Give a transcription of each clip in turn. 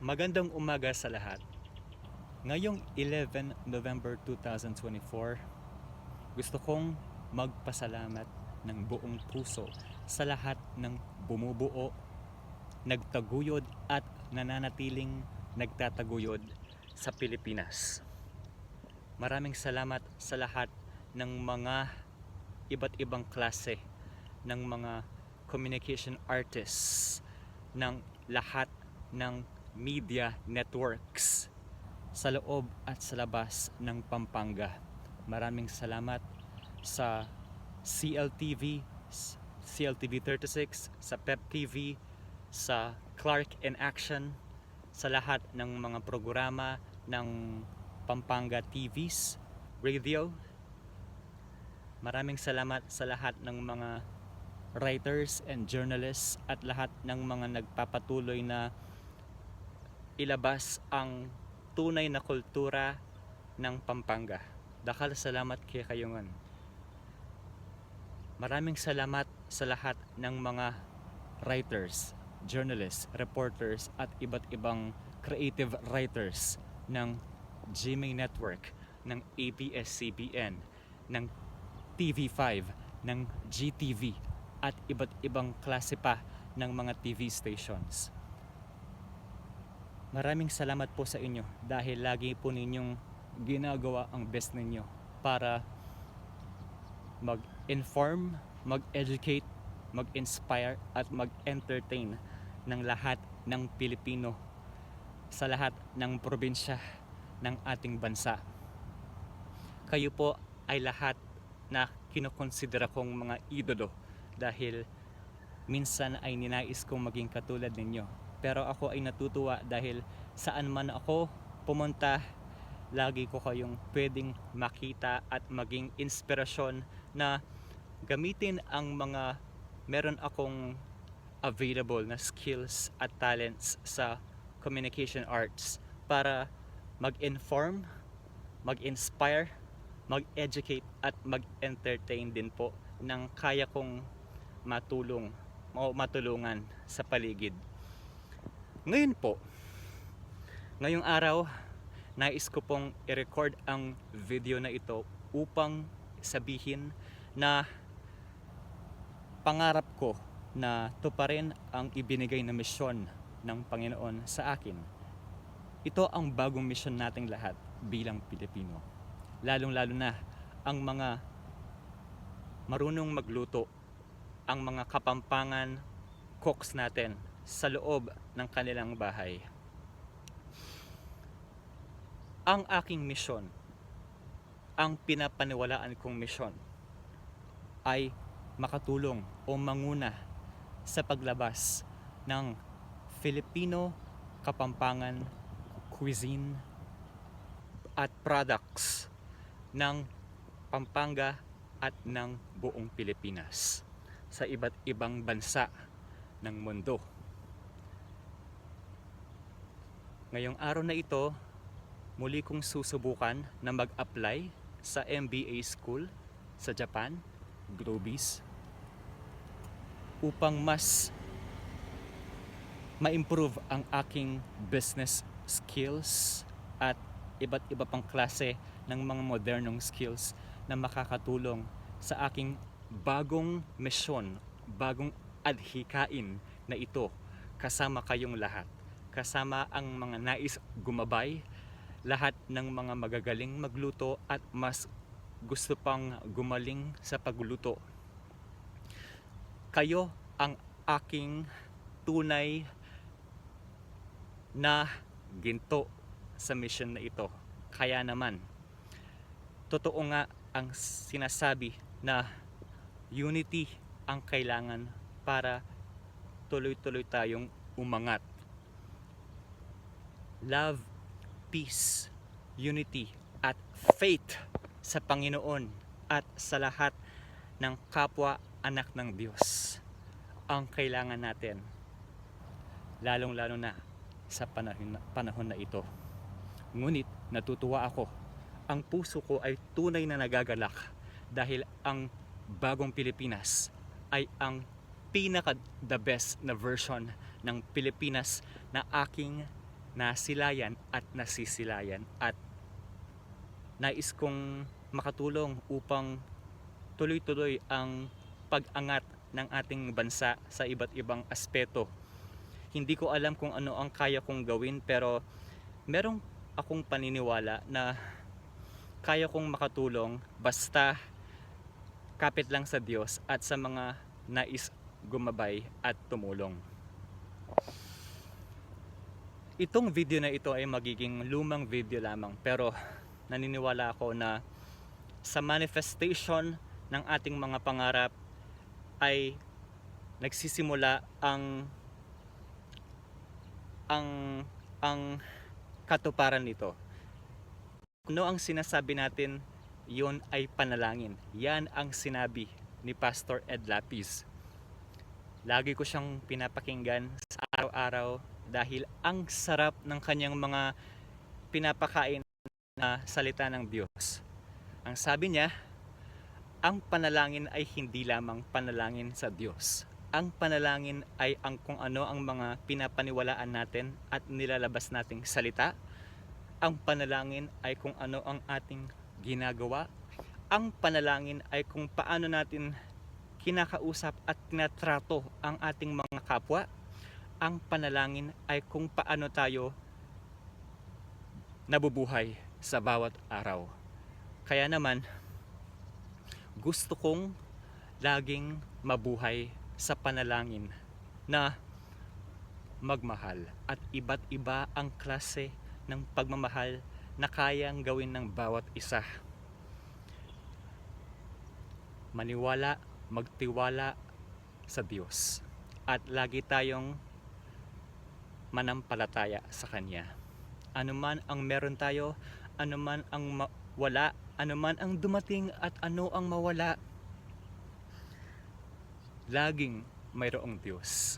Magandang umaga sa lahat. Ngayong 11 November 2024, gusto kong magpasalamat ng buong puso sa lahat ng bumubuo, nagtaguyod at nananatiling nagtataguyod sa Pilipinas. Maraming salamat sa lahat ng mga iba't ibang klase ng mga communication artists, ng lahat ng media networks sa loob at sa labas ng Pampanga. Maraming salamat sa CLTV, CLTV 36, sa PEP TV, sa Clark in Action, sa lahat ng mga programa ng Pampanga TVs, radio. Maraming salamat sa lahat ng mga writers and journalists at lahat ng mga nagpapatuloy na ilabas ang tunay na kultura ng Pampanga. Dakal salamat kay kayongan. Maraming salamat sa lahat ng mga writers, journalists, reporters at iba't ibang creative writers ng GMA Network, ng ABS-CBN, ng TV5, ng GTV at iba't ibang klase pa ng mga TV stations. Maraming salamat po sa inyo dahil lagi po ninyong ginagawa ang best ninyo para mag-inform, mag-educate, mag-inspire at mag-entertain ng lahat ng Pilipino sa lahat ng probinsya ng ating bansa. Kayo po ay lahat na kinukonsidera kong mga idolo dahil minsan ay ninais kong maging katulad ninyo. Pero ako ay natutuwa dahil saan man ako pumunta, lagi ko kayong pwedeng makita at maging inspirasyon na gamitin ang mga meron akong available na skills at talents sa communication arts para mag-inform, mag-inspire, mag-educate at mag-entertain din po ng kaya kong matulungan sa paligid. Ngayon po, ngayong araw, nais ko pong i-record ang video na ito upang sabihin na pangarap ko na tuparin ang ibinigay na misyon ng Panginoon sa akin. Ito ang bagong misyon nating lahat bilang Pilipino. Lalong-lalo na ang mga marunong magluto, ang mga kapampangan cooks natin sa loob ng kanilang bahay. Ang aking misyon, ang pinapaniwalaan kong misyon ay makatulong o manguna sa paglabas ng Filipino kapampangan cuisine at products ng Pampanga at ng buong Pilipinas sa iba't ibang bansa ng mundo. Ngayong araw na ito, muli kong susubukan na mag-apply sa MBA school sa Japan, Globis, upang mas ma-improve ang aking business skills at iba't iba pang klase ng mga modernong skills na makakatulong sa aking bagong misyon, bagong adhikain na ito kasama kayong lahat. Kasama ang mga nais gumabay, lahat ng mga magagaling magluto at mas gusto pang gumaling sa pagluto. Kayo ang aking tunay na ginto sa mission na ito. Kaya naman, totoo nga ang sinasabi na unity ang kailangan para tuloy-tuloy tayong umangat. Love, peace, unity at faith sa Panginoon at sa lahat ng kapwa anak ng Diyos ang kailangan natin, lalong-lalo na sa panahon na ito. Ngunit natutuwa ako, ang puso ko ay tunay na nagagalak dahil ang bagong Pilipinas ay ang pinaka the best na version ng Pilipinas na aking nasilayan at nasisilayan, at nais kong makatulong upang tuloy-tuloy ang pag-angat ng ating bansa sa iba't ibang aspeto. Hindi ko alam kung ano ang kaya kong gawin, pero merong akong paniniwala na kaya kong makatulong basta kapit lang sa Diyos at sa mga nais gumabay at tumulong. Itong video na ito ay magiging lumang video lamang, pero naniniwala ako na sa manifestation ng ating mga pangarap ay nagsisimula ang katuparan nito. Ano ang sinasabi natin, yon ay panalangin. Yan ang sinabi ni Pastor Ed Lapis. Lagi ko siyang pinapakinggan sa araw-araw dahil ang sarap ng kanyang mga pinapakain na salita ng Diyos. Ang sabi niya, ang panalangin ay hindi lamang panalangin sa Diyos. Ang panalangin ay ang kung ano ang mga pinapaniwalaan natin at nilalabas nating salita. Ang panalangin ay kung ano ang ating ginagawa. Ang panalangin ay kung paano natin kinakausap at tinatrato ang ating mga kapwa. Ang panalangin ay kung paano tayo nabubuhay sa bawat araw. Kaya naman, gusto kong laging mabuhay sa panalangin na magmahal, at iba't iba ang klase ng pagmamahal na kayang gawin ng bawat isa. Maniwala, magtiwala sa Diyos, at lagi tayong manampalataya sa Kanya. Anuman ang meron tayo, anuman ang wala, anuman ang dumating at ano ang mawala, laging mayroong Diyos.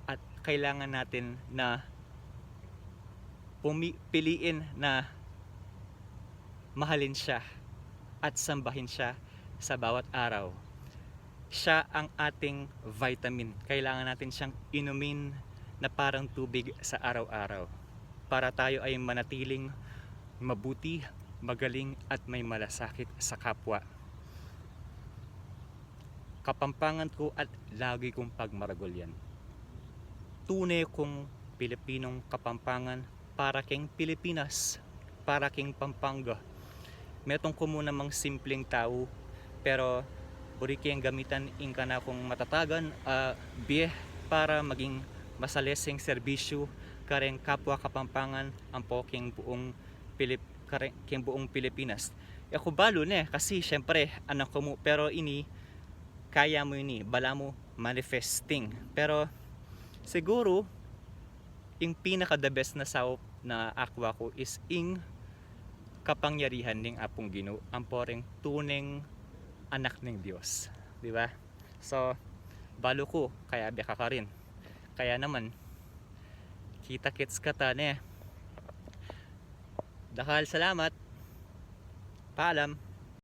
At kailangan natin na piliin na mahalin siya at sambahin siya sa bawat araw. Siya ang ating vitamin. Kailangan natin siyang inumin na parang tubig sa araw-araw para tayo ay manatiling mabuti, magaling at may malasakit sa kapwa. Kapampangan ko at lagi kong pagmaragol yan. Tunay kong Pilipinong kapampangan, para keng Pilipinas, para keng Pampanga. Metong ko muna mang simpleng tao, pero buri kayang gamitan ingka na akong matatagan biye para maging masaleseng serbisyo kareng kapwa kapampangan ang po king buong Pilipinas. Ako balo ne kasi syempre anak ko mo, pero ini kaya mo ini bala mo manifesting, pero siguro yung pinaka the best na sao na akwa ko is ing kapangyarihan ning apong Ginoo, ang poreng tuneng anak ng Diyos, di ba? So balo ko kaya beka ka rin. Kaya naman kita-kits ka ta ne. Dakal salamat. Paalam.